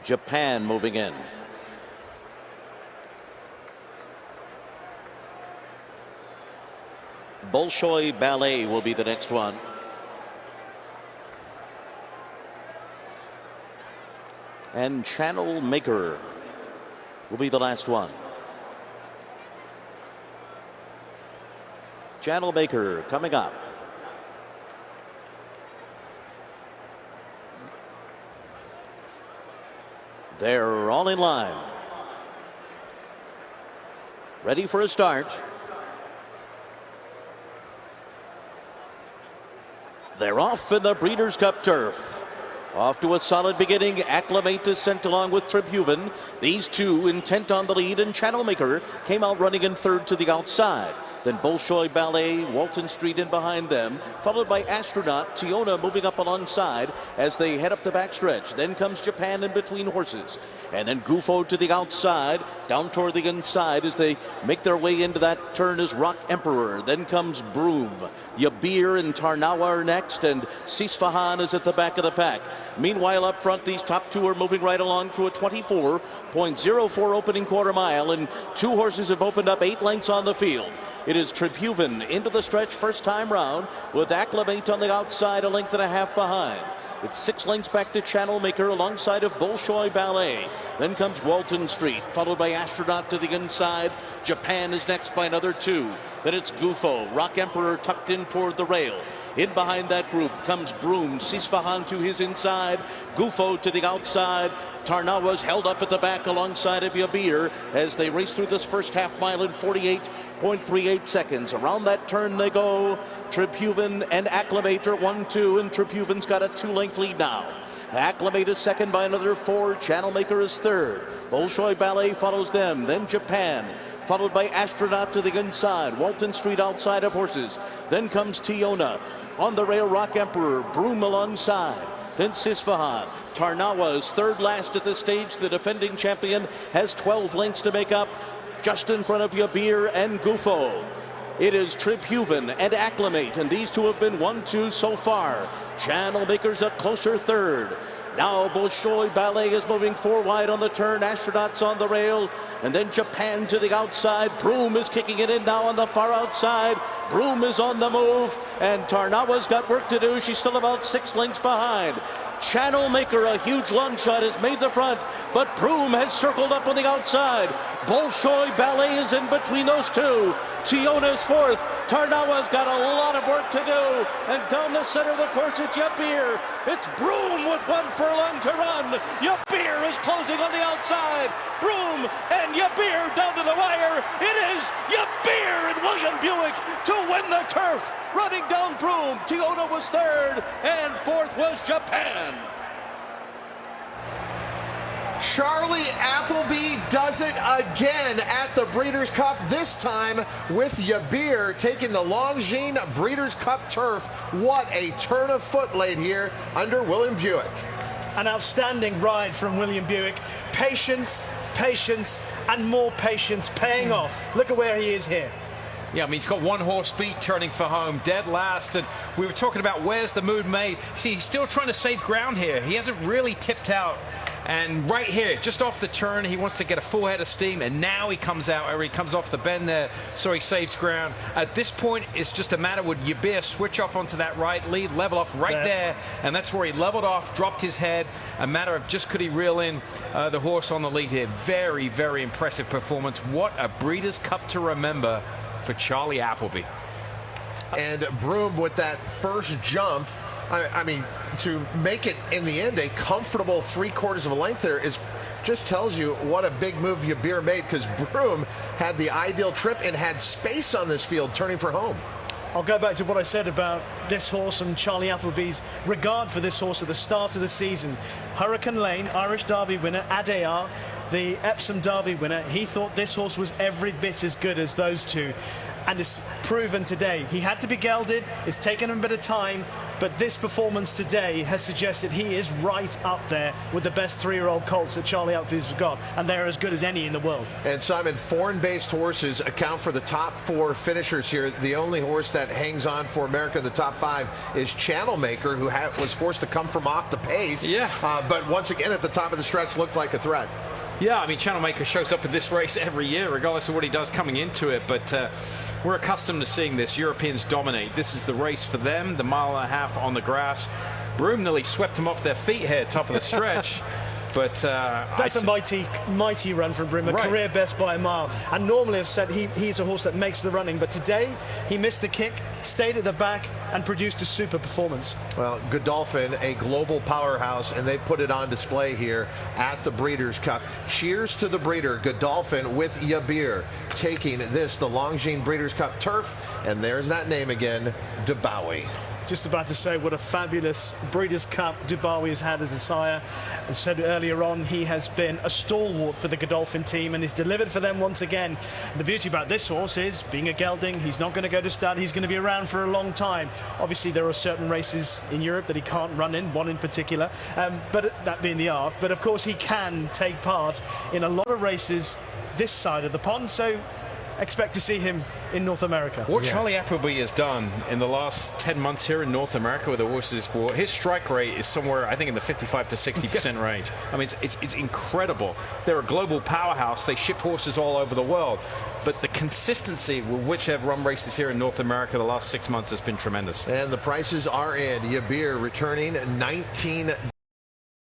Japan moving in. Bolshoi Ballet will be the next one. And Channel Maker will be the last one. Channel Maker coming up. They're all in line. Ready for a start. They're off in the Breeders' Cup turf. Off to a solid beginning. Acclimate is sent along with Tribhuvan. These two intent on the lead, and Channel Maker came out running in third to the outside. Then Bolshoi Ballet, Walton Street in behind them, followed by Astronaut, Tiona moving up alongside as they head up the backstretch. Then comes Japan in between horses. And then Gufo to the outside, down toward the inside as they make their way into that turn is Rock Emperor. Then comes Broom. Yibir and Tarnawa are next, and Sisfahan is at the back of the pack. Meanwhile, up front, these top two are moving right along through a 24.04 opening quarter mile, and two horses have opened up 8 lengths on the field. It is Tribhuvan into the stretch first time round, with Acclimate on the outside a length and a half behind. It's 6 lengths back to Channel Maker alongside of Bolshoi Ballet. Then comes Walton Street, followed by Astronaut to the inside. Japan is next by another 2. Then it's Gufo, Rock Emperor tucked in toward the rail. In behind that group comes Broom, Sisfahan to his inside, Gufo to the outside. Tarnawa's held up at the back alongside of Yibir as they race through this first half mile in 48.38 seconds. Around that turn they go. Tribhuvan and Acclimate are 1-2, and Tribhuvan's got a 2-length lead now. Acclimate is second by another 4. Channel Maker is third. Bolshoi Ballet follows them. Then Japan, followed by Astronaut to the inside. Walton Street outside of horses. Then comes Tiona. On the rail, Rock Emperor. Broom alongside. Then Sisfahan. Tarnawa is third last at this stage. The defending champion has 12 lengths to make up, just in front of Yibir and Gufo. It is Tribhuvan and Acclimate, and these two have been 1-2 so far. Channel Maker's a closer third. Now Bolshoi Ballet is moving 4 wide on the turn. Astronauts on the rail. And then Japan to the outside. Broom is kicking it in now on the far outside. Broom is on the move. And Tarnawa's got work to do. She's still about 6 lengths behind. Channel Maker, a huge long shot, has made the front, but Broom has circled up on the outside. Bolshoi Ballet is in between those two. Tiona's fourth. Tarnawa's got a lot of work to do. And down the center of the course, it's Yibir. It's Broom with 1 furlong to run. Yibir is closing on the outside. Broom and Yibir down to the wire. It is Yibir and William Buick to win the turf. Running down Broom. Tiona was third, and fourth was Japan. Charlie Appleby does it again at the Breeders' Cup, this time with Yibir taking the Longines Breeders' Cup turf. What a turn of foot laid here under William Buick. An outstanding ride from William Buick. Patience, patience, and more patience paying off. Look at where he is here. Yeah, I mean, he's got 1 horse beat turning for home, dead last, and we were talking about where's the mood made. See, he's still trying to save ground here. He hasn't really tipped out, and right here, just off the turn, he wants to get a full head of steam, and now he comes out, or he comes off the bend there, so he saves ground. At this point, it's just a matter, would Yibir switch off onto that right lead, level off right there, and that's where he leveled off, dropped his head. A matter of just could he reel in the horse on the lead here. Very, very impressive performance. What a Breeders' Cup to remember for Charlie Appleby. And Broom with that first jump, I mean, to make it in the end a comfortable 3/4 of a length there is just tells you what a big move Yibir made, because Broom had the ideal trip and had space on this field turning for home. I'll go back to what I said about this horse and Charlie Appleby's regard for this horse at the start of the season. Hurricane Lane, Irish Derby winner, Adayar, the Epsom Derby winner, he thought this horse was every bit as good as those two. And it's proven today. He had to be gelded. It's taken him a bit of time, But this performance today has suggested he is right up there with the best 3-year-old colts that Charlie Appleby's got, and they're as good as any in the world. And Simon, foreign-based horses account for the top 4 finishers here. The only horse that hangs on for America in the top 5 is Channel Maker, who was forced to come from off the pace. Yeah. But once again, at the top of the stretch, looked like a threat. Yeah, I mean, Channel Maker shows up in this race every year, regardless of what he does coming into it. But we're accustomed to seeing this. Europeans dominate. This is the race for them, the 1.5 miles on the grass. Broome nearly swept them off their feet here, top of the stretch. But that's a mighty run from Broome, a right. career best by a mile. And normally, as I said, he's a horse that makes the running. But today, he missed the kick, stayed at the back, and produced a super performance. Well, Godolphin, a global powerhouse, and they put it on display here at the Breeders' Cup. Cheers to the breeder, Godolphin with Yibir, taking this, the Longines Breeders' Cup turf. And there's that name again, DUB. Just about to say what a fabulous Breeders' Cup Dubawi has had as a sire. As said earlier on, he has been a stalwart for the Godolphin team and he's delivered for them once again. The beauty about this horse is, being a gelding, he's not going to go to stud, he's going to be around for a long time. Obviously, there are certain races in Europe that he can't run in, one in particular, but that being the Arc. But of course, he can take part in a lot of races this side of the pond, so expect to see him in North America. What Charlie Appleby has done in the last 10 months here in North America with the horses, well, his strike rate is somewhere, I think, in the 55 to 60% range. I mean, it's incredible. They're a global powerhouse. They ship horses all over the world. But the consistency with which they've run races here in North America the last 6 months has been tremendous. And the prices are in. Yibir returning 19